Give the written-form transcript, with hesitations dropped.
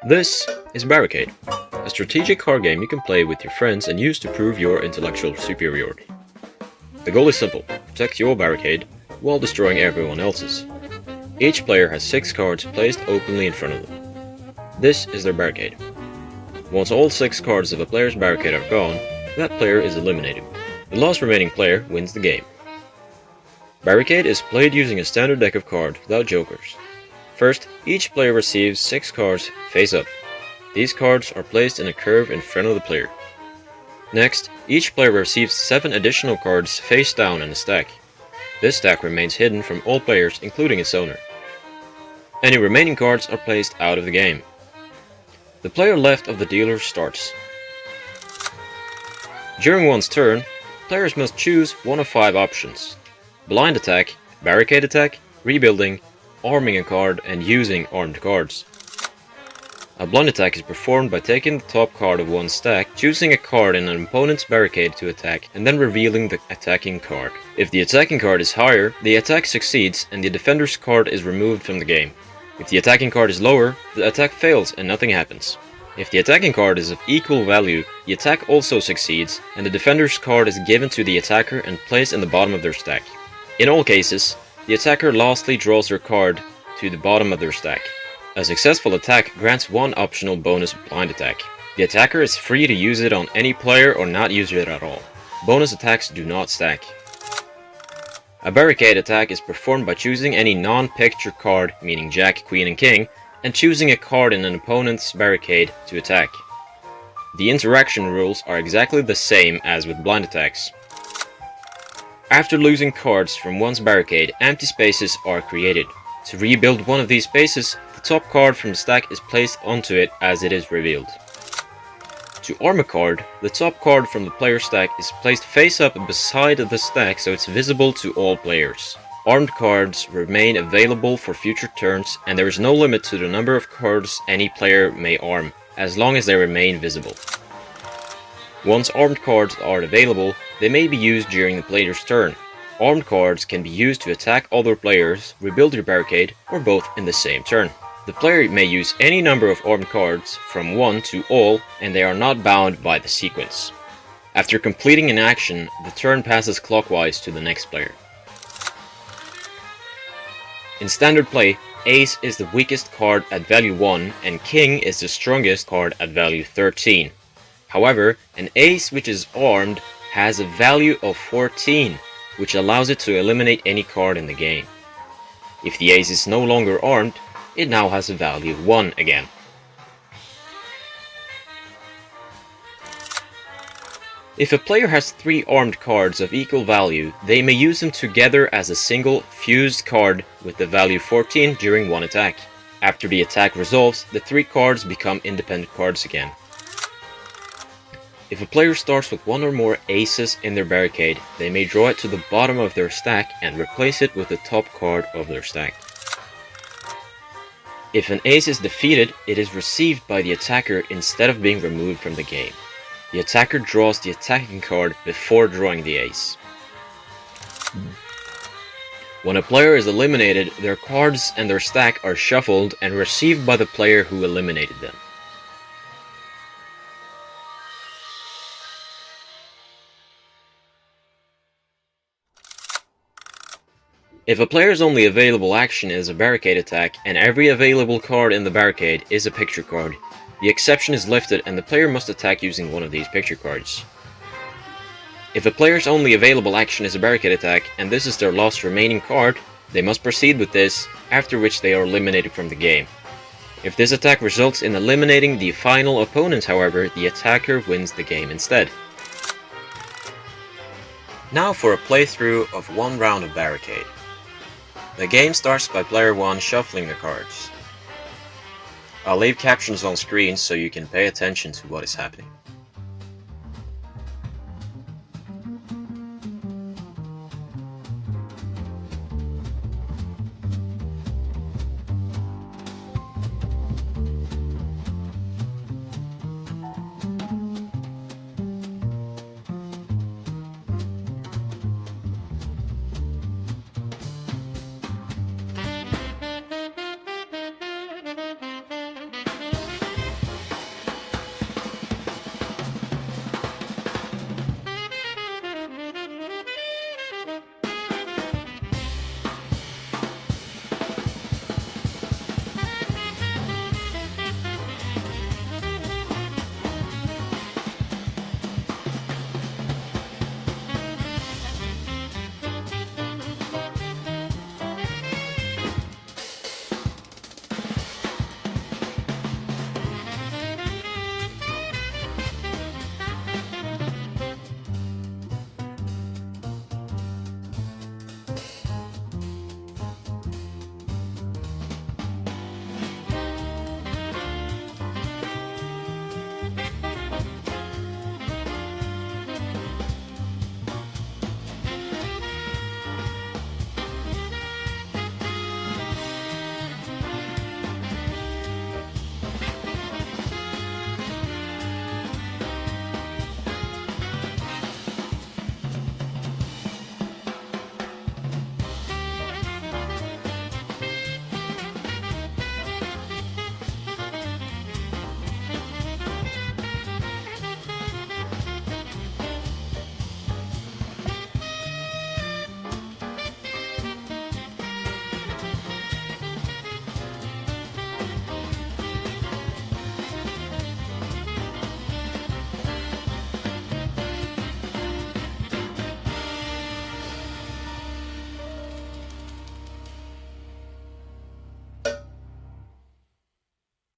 This is Barricade, a strategic card game you can play with your friends and use to prove your intellectual superiority. The goal is simple: protect your barricade while destroying everyone else's. Each player has 6 cards placed openly in front of them. This is their barricade. Once all 6 cards of a player's barricade are gone, that player is eliminated. The last remaining player wins the game. Barricade is played using a standard deck of cards without jokers. First, each player receives 6 cards face up. These cards are placed in a curve in front of the player. Next, each player receives 7 additional cards face down in a stack. This stack remains hidden from all players, including its owner. Any remaining cards are placed out of the game. The player left of the dealer starts. During one's turn, players must choose one of 5 options: blind attack, barricade attack, rebuilding, arming a card, and using armed cards. A blind attack is performed by taking the top card of one's stack, choosing a card in an opponent's barricade to attack, and then revealing the attacking card. If the attacking card is higher, the attack succeeds and the defender's card is removed from the game. If the attacking card is lower, the attack fails and nothing happens. If the attacking card is of equal value, the attack also succeeds, and the defender's card is given to the attacker and placed in the bottom of their stack. In all cases, the attacker lastly draws their card to the bottom of their stack. A successful attack grants one optional bonus blind attack. The attacker is free to use it on any player or not use it at all. Bonus attacks do not stack. A barricade attack is performed by choosing any non-picture card, meaning Jack, Queen, and King, and choosing a card in an opponent's barricade to attack. The interaction rules are exactly the same as with blind attacks. After losing cards from one's barricade, empty spaces are created. To rebuild one of these spaces, the top card from the stack is placed onto it as it is revealed. To arm a card, the top card from the player's stack is placed face up beside the stack so it's visible to all players. Armed cards remain available for future turns, and there is no limit to the number of cards any player may arm, as long as they remain visible. Once armed cards are available, they may be used during the player's turn. Armed cards can be used to attack other players, rebuild your barricade, or both in the same turn. The player may use any number of armed cards, from 1 to all, and they are not bound by the sequence. After completing an action, the turn passes clockwise to the next player. In standard play, Ace is the weakest card at value 1, and King is the strongest card at value 13. However, an ace which is armed has a value of 14, which allows it to eliminate any card in the game. If the ace is no longer armed, it now has a value of 1 again. If a player has 3 armed cards of equal value, they may use them together as a single fused card with the value 14 during one attack. After the attack resolves, the 3 cards become independent cards again. If a player starts with 1 or more aces in their barricade, they may draw it to the bottom of their stack and replace it with the top card of their stack. If an ace is defeated, it is received by the attacker instead of being removed from the game. The attacker draws the attacking card before drawing the ace. When a player is eliminated, their cards and their stack are shuffled and received by the player who eliminated them. If a player's only available action is a barricade attack, and every available card in the barricade is a picture card, the exception is lifted and the player must attack using one of these picture cards. If a player's only available action is a barricade attack, and this is their last remaining card, they must proceed with this, after which they are eliminated from the game. If this attack results in eliminating the final opponent, however, the attacker wins the game instead. Now for a playthrough of one round of Barricade. The game starts by player 1 shuffling the cards. I'll leave captions on screen so you can pay attention to what is happening.